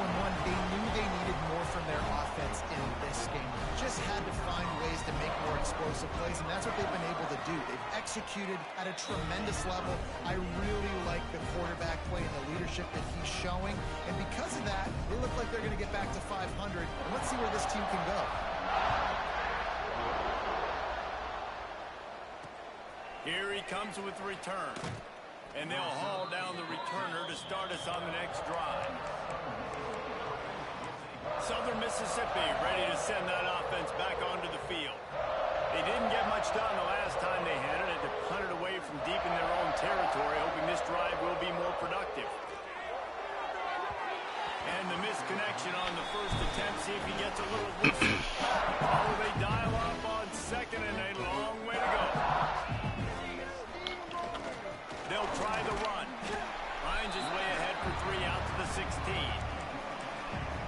Speaker 3: they knew they needed more from their offense in this game. Just had to find ways to make more explosive plays, and that's what they've been able to do. They've executed at a tremendous level. I really like the quarterback play and the leadership that he's showing, and because of that, they look like they're going to get back to 500, and let's see where this team can go.
Speaker 1: Here he comes with the return. And they'll haul down the returner to start us on the next drive. Southern Mississippi ready to send that offense back onto the field. They didn't get much done the last time they had it. They punted away from deep in their own territory, hoping this drive will be more productive. And the misconnection on the 1st attempt. See if he gets a little looser. Oh, they dial up on 2nd and a long way to go. They'll try the run. Ryan's his way ahead for 3 out to the 16.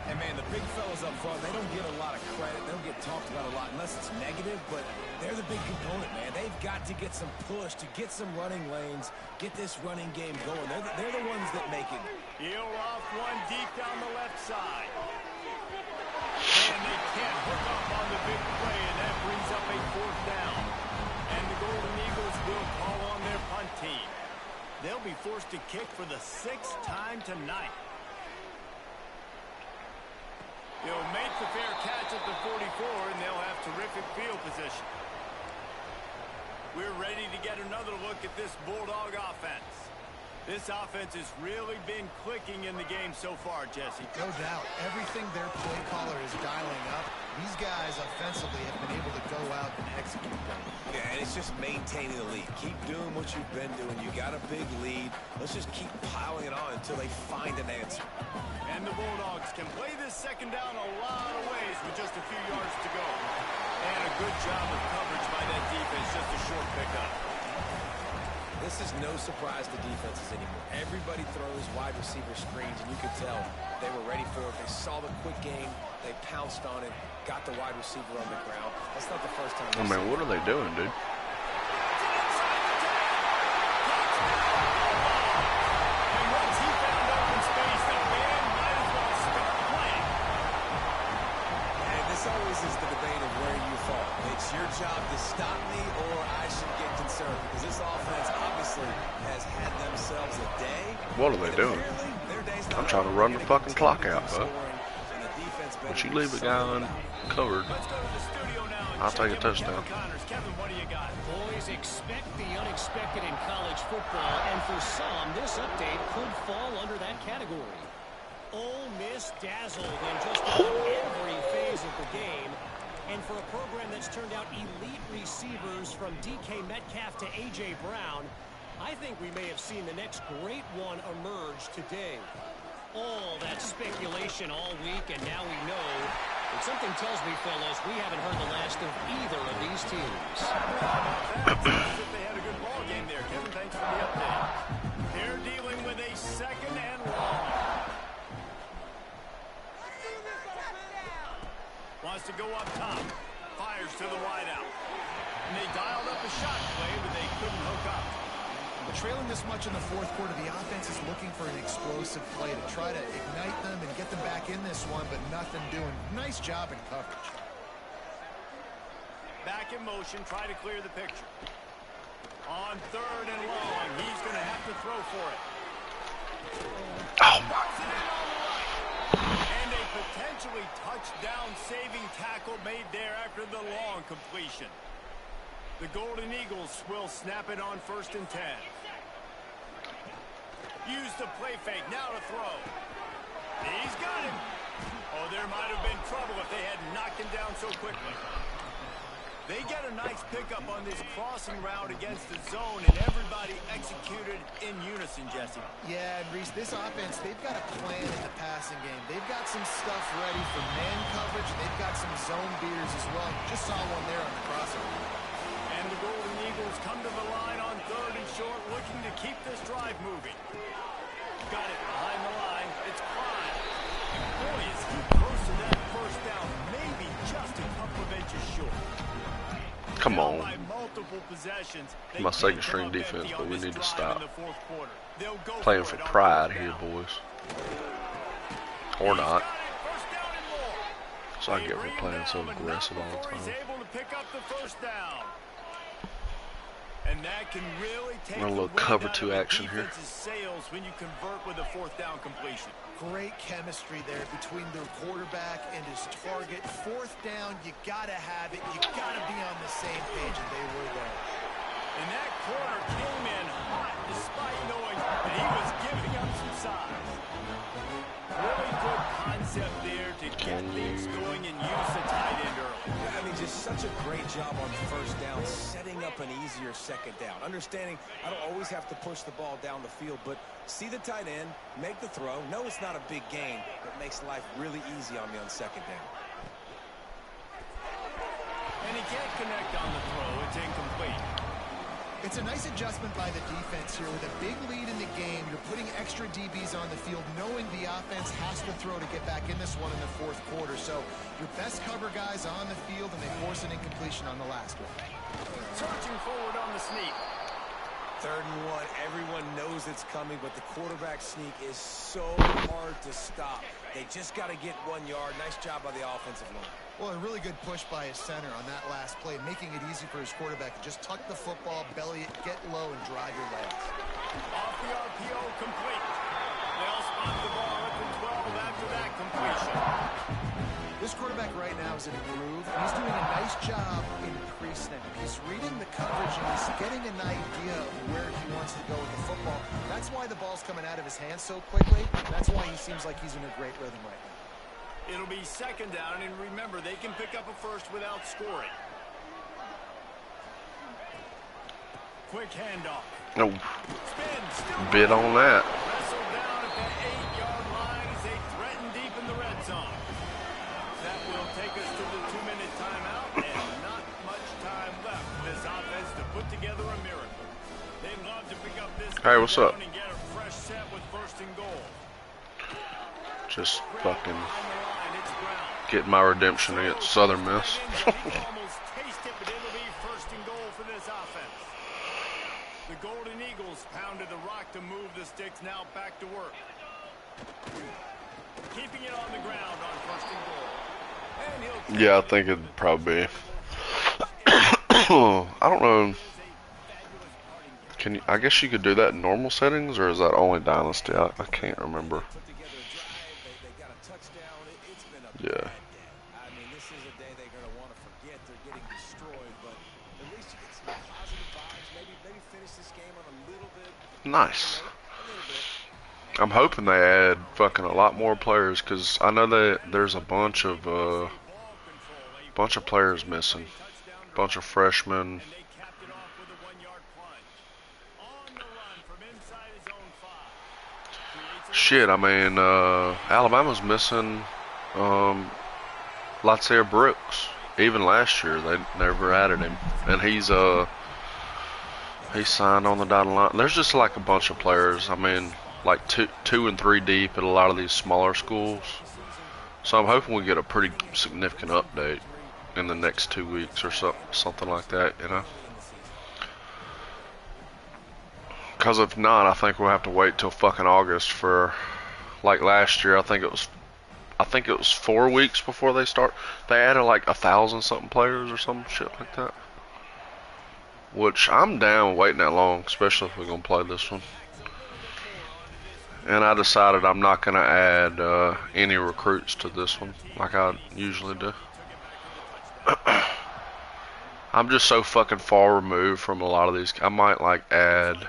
Speaker 3: And
Speaker 2: man, the big fellas up front, they don't get a lot of credit. They don't get talked about a lot unless it's negative, but they're the big component, man. They've got to get some push, to get some running lanes, get this running game going. They're the ones that make it.
Speaker 1: Heel off one deep down the left side. And they can't hook up on the big play, and that brings up a 4th down. And the Golden Eagles will call on their punt team. They'll be forced to kick for the 6th time tonight. He'll make the fair catch at the 44, and they'll have terrific field position. We're ready to get another look at this Bulldog offense. This offense has really been clicking in the game so far, Jesse.
Speaker 3: No doubt. Everything their play caller is dialing up, these guys offensively have been able to go out and execute them.
Speaker 2: Yeah, and it's just maintaining the lead. Keep doing what you've been doing. You got a big lead. Let's just keep piling it on until they find an answer.
Speaker 1: And the Bulldogs can play this 2nd down a lot of ways with just a few yards to go. And a good job of coverage by that defense, just a short pickup.
Speaker 2: This is no surprise to defenses anymore. Everybody throws wide receiver screens, and you could tell they were ready for it. They saw the quick game. They pounced on it, got the wide receiver on the ground. That's not the first time.
Speaker 4: I mean, what are they doing, dude?
Speaker 2: Is the debate of where you fall. It's your job to stop me, or I should get concerned, because this offense obviously has had themselves a day.
Speaker 4: What are they doing? I'm trying to run the fucking clock out, bud. But you leave a guy uncovered, I'll take a touchdown.
Speaker 5: Kevin, what do you got? Boys, expect the unexpected in college football, and for some, this update could fall under that category. Ole Miss dazzled in just about every phase of the game. And for a program that's turned out elite receivers from DK Metcalf to A.J. Brown, I think we may have seen the next great one emerge today. All that speculation all week, and now we know. But something tells me, fellas, we haven't heard the last of either of these teams.
Speaker 1: They had a good ball game there, Kevin. Thanks for the update. They're dealing with a 2nd and long. Wants to go up top. Fires to the wideout. And they dialed up a shot play, but they couldn't hook up.
Speaker 3: Trailing this much in the 4th quarter, the offense is looking for an explosive play to try to ignite them and get them back in this one, but nothing doing. Nice job in coverage.
Speaker 1: Back in motion, try to clear the picture. On 3rd and long, he's going to have to throw for it.
Speaker 4: Oh,
Speaker 1: And a potentially touchdown-saving tackle made there after the long completion. The Golden Eagles will snap it on 1st and 10. Use the play fake, now to throw. He's got him. Oh, there might have been trouble if they had knocked him down so quickly. They get a nice pickup on this crossing route against the zone, and everybody executed in unison, Jesse.
Speaker 3: Yeah, and Reese, this offense, they've got a plan in the passing game. They've got some stuff ready for man coverage. They've got some zone beaters as well. You just saw one there on the crossing.
Speaker 1: And the Golden Eagles come to the line on 3rd and short, looking to keep this drive moving. Got it behind the line. It's Clyde. And boy, is he close to that 1st down. Maybe just a couple of inches short.
Speaker 4: come on.
Speaker 1: By multiple possessions,
Speaker 4: My 2nd string defense, but we need to stop playing for pride here, boys. Or not. So I get we're playing so aggressive all the time.
Speaker 1: And that can really take
Speaker 4: Run a little cover 2 action here.
Speaker 1: Sails when you convert with a 4th down completion.
Speaker 3: Great chemistry there between their quarterback and his target. 4th down, you gotta have it. You gotta be on the same page, and they were there.
Speaker 1: And that corner came in hot despite knowing that he was giving up some size. Really good concept there to get things going and use the tight end early.
Speaker 2: Yeah, I mean, just such a great job on 1st down, setting up an easier 2nd down. Understanding I don't always have to push the ball down the field, but see the tight end, make the throw. No, it's not a big gain, but makes life really easy on me on 2nd down.
Speaker 1: And he can't connect on the throw. It's incomplete.
Speaker 3: If It's a nice adjustment by the defense here. With a big lead in the game, you're putting extra DBs on the field, knowing the offense has to throw to get back in this one in the fourth quarter. So your best cover guys on the field, and they force an incompletion on the last one.
Speaker 1: Charging forward on the sneak.
Speaker 2: 3rd and 1. Everyone knows it's coming, but the quarterback sneak is so hard to stop. They just got to get 1 yard. Nice job by the offensive line.
Speaker 3: Well, a really good push by his center on that last play, making it easy for his quarterback to just tuck the football, belly it, get low, and drive your legs.
Speaker 1: Off the RPO, complete. They'll spot the ball at the 12 after that completion.
Speaker 3: This quarterback right now is in a groove, and he's doing a nice job in pre-snap. He's reading the coverage, and he's getting an idea of where he wants to go with the football. That's why the ball's coming out of his hands so quickly. That's why he seems like he's in a great rhythm right now.
Speaker 1: It'll be 2nd down, and remember, they can pick up a first without scoring. Quick handoff.
Speaker 4: No.
Speaker 1: Spin, still
Speaker 4: Bit on that.
Speaker 1: wrestled down at the 8-yard line as they threaten deep in the red zone. That will take us to the 2-minute timeout, and not much time left for this offense to put together a miracle. They'd love to pick up this
Speaker 4: Hey, what's up?
Speaker 1: and get a fresh set with 1st and goal.
Speaker 4: Just fucking getting my redemption against Southern Miss.
Speaker 1: Almost taste it, but it'll be 1st and goal for this offense. The Golden Eagles pounded the rock to move the sticks, now back to work. Keeping it on the ground on 1st and goal. And he'll
Speaker 4: Yeah, I think it'd probably be. I don't know. Can you? I guess you could do that in normal settings, or is that only Dynasty? I can't remember. Yeah.
Speaker 2: I mean, this is a day they're going to want to forget. They're getting destroyed, but at least you get some positive vibes. Maybe finish this game on a little bit.
Speaker 4: Nice. I'm hoping they add fucking a lot more players, because I know that there's a bunch of players missing, bunch of freshmen. Shit, I mean, Alabama's missing Latzaire Brooks. Even last year, they never added him, and he's signed on the dotted line. There's just like a bunch of players. I mean, like two and three deep at a lot of these smaller schools. So I'm hoping we get a pretty significant update in the next 2 weeks or something like that, you know. Because if not, I think we'll have to wait till fucking August for, like last year. I think it was 4 weeks before they start. They added like 1,000 something players or some shit like that. Which I'm down waiting that long, especially if we're gonna play this one. And I decided I'm not gonna add any recruits to this one like I usually do. I'm just so fucking far removed from a lot of these. I might like add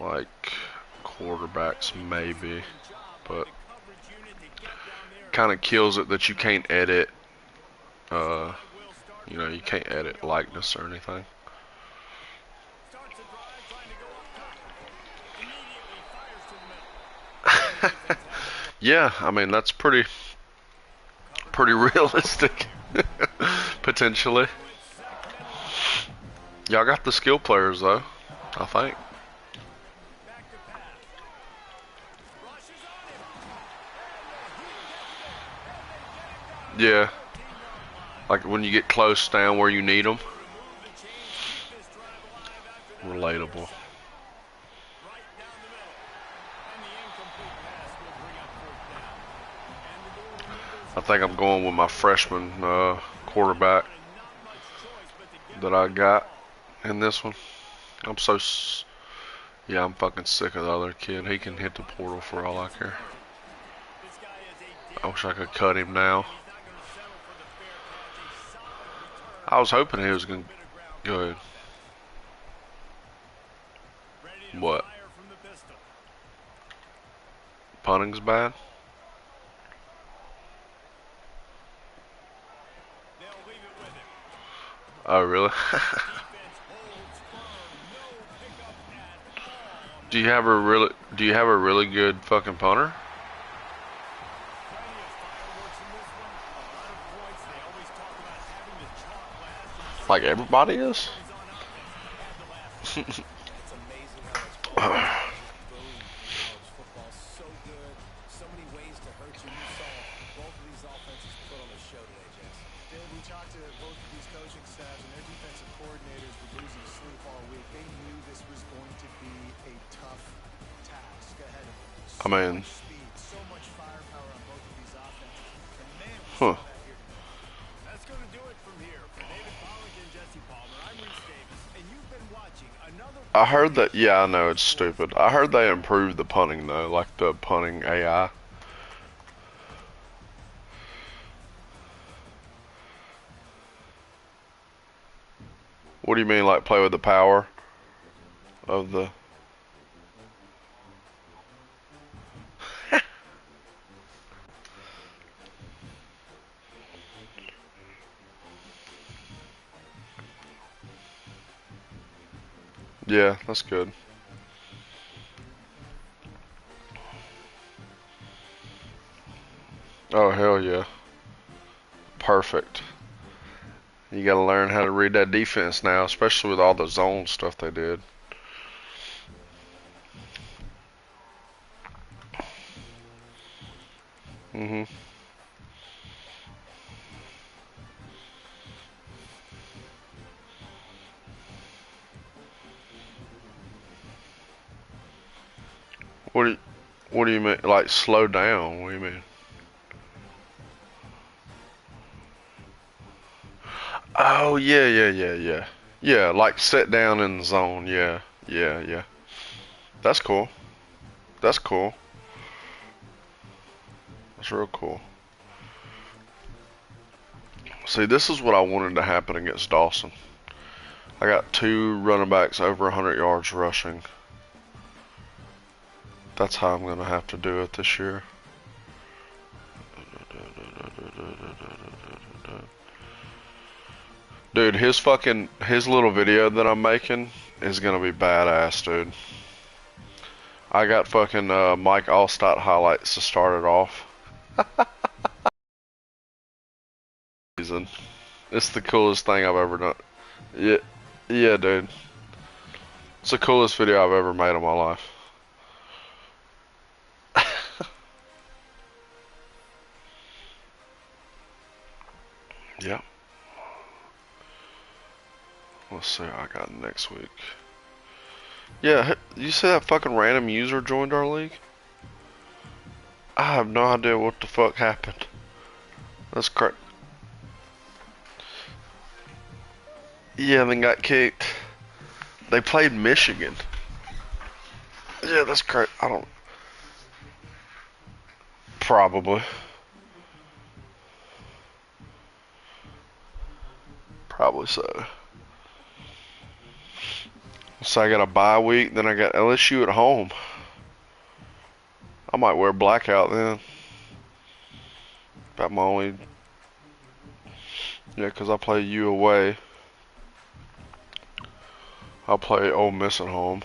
Speaker 4: like quarterbacks maybe, but kind of kills it that you can't edit you know, you can't edit likeness or anything. Yeah, I mean that's pretty realistic. Potentially. Y'all got the skill players though, I think. Yeah. Like when you get close down where you need them. Relatable. I think I'm going with my freshman quarterback that I got in this one. I'm fucking sick of the other kid. He can hit the portal for all I care. I wish I could cut him now. I was hoping he was going to go ahead. What? Punting's bad? Oh, really? Do you have a really good fucking punter? Like everybody is?
Speaker 2: It's amazing how much offense can just boom in college football. So good. So many ways to hurt you. You saw both of these offenses put on a show today, Jess.
Speaker 3: Dave, we talked to both of these coaching staffs, and their defensive coordinators were losing sleep all week. They knew this was going to be a tough task ahead of them.
Speaker 4: I
Speaker 3: So
Speaker 4: mean,
Speaker 3: much speed, so much firepower on both of these offenses. And man, we
Speaker 4: huh.
Speaker 3: saw that here tonight.
Speaker 1: That's going to do it from here. For David Pollack and Jesse Palmer, I'm Reese Davis, and you've been watching another...
Speaker 4: I heard that, yeah, I know, it's stupid. I heard they improved the punting, though, like the punting AI. What do you mean, like play with the power of the... Yeah, that's good. Oh, hell yeah. Perfect. You gotta learn how to read that defense now, especially with all the zone stuff they did. Mm-hmm. What do you mean? Like slow down? What do you mean? Oh yeah, yeah, yeah, yeah. Yeah, like sit down in the zone. Yeah, yeah, yeah. That's cool. That's cool. That's real cool. See, this is what I wanted to happen against Dawson. I got 2 running backs over 100 yards rushing. That's how I'm going to have to do it this year. Dude, his little video that I'm making is going to be badass, dude. I got fucking Mike Allstott highlights to start it off. It's the coolest thing I've ever done. Yeah, yeah, dude. It's the coolest video I've ever made in my life. Yep. Let's see what I got next week. Yeah, you see that fucking random user joined our league? I have no idea what the fuck happened. That's crazy. Yeah, then got kicked. They played Michigan. Yeah, that's crazy. I don't... Probably. Probably so. So I got a bye week, then I got LSU at home. I might wear blackout then. About my only... Yeah, because I play U away. I'll play Ole Miss at home.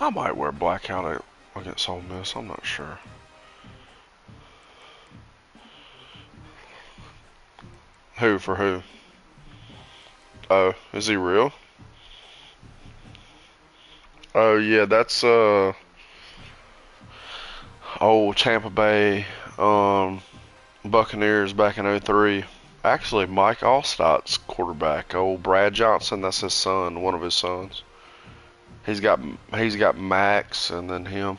Speaker 4: I might wear blackout against Ole Miss. I'm not sure. Who for who? Oh, is he real? Oh yeah, that's old Tampa Bay Buccaneers back in '03. Actually, Mike Allstott's quarterback. Old Brad Johnson, that's his son, one of his sons. He's got Max and then him.